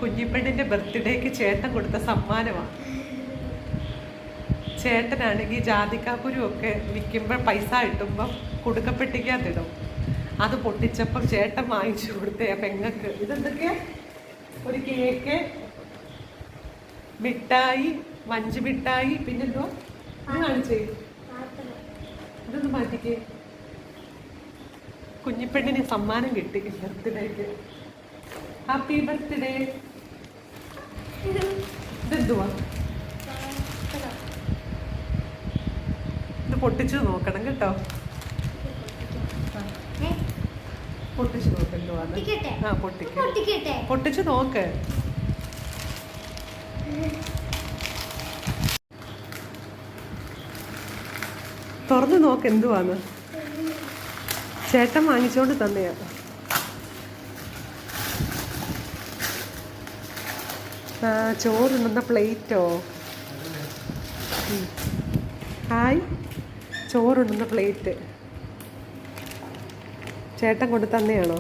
കുഞ്ഞിപ്പെണ്ണിന്റെ ബർത്ത്ഡേക്ക് ചേട്ടൻ കൊടുത്ത സമ്മാനമാണ്. ചേട്ടനാണെങ്കിൽ ജാതിക്കാക്കുരു ഒക്കെ വിൽക്കുമ്പോൾ പൈസ കിട്ടുമ്പം കുടുക്കപ്പെട്ടിക്കകത്തിടും. അത് പൊട്ടിച്ചപ്പം ചേട്ടൻ വാങ്ങിച്ചു കൊടുത്തേ ആ പെങ്ങക്ക്. ഇതെന്തൊക്കെയാ? ഒരു കേക്ക്, മിഠായി, മഞ്ച് മിഠായി, പിന്നെന്തോ ഇത് കാണിച്ചേ. ഇതൊന്ന് മാറ്റിക്കേ. കുഞ്ഞിപ്പെണ്ണിന് സമ്മാനം കിട്ടി ബർത്ത്ഡേക്ക്. Happy birthday. ഇതെന്തുവാ? ഇത് പൊട്ടിച്ചു നോക്കണം കേട്ടോ. പൊട്ടിച്ചു നോക്ക് എന്തുവാന്ന്. ആ പൊട്ടിക്കട്ടെ. പൊട്ടിച്ചു നോക്ക്. തുറന്നു നോക്ക് എന്തുവാന്ന്. ചേട്ടൻ വാങ്ങിച്ചോണ്ട് തന്നെയാ. ചോറുണ്ണുന്ന പ്ലേറ്റോ? ഹായ്, ചോറുണ്ണുന്ന പ്ലേറ്റ് ചേട്ടൻ കൊണ്ട് തന്നെയാണോ?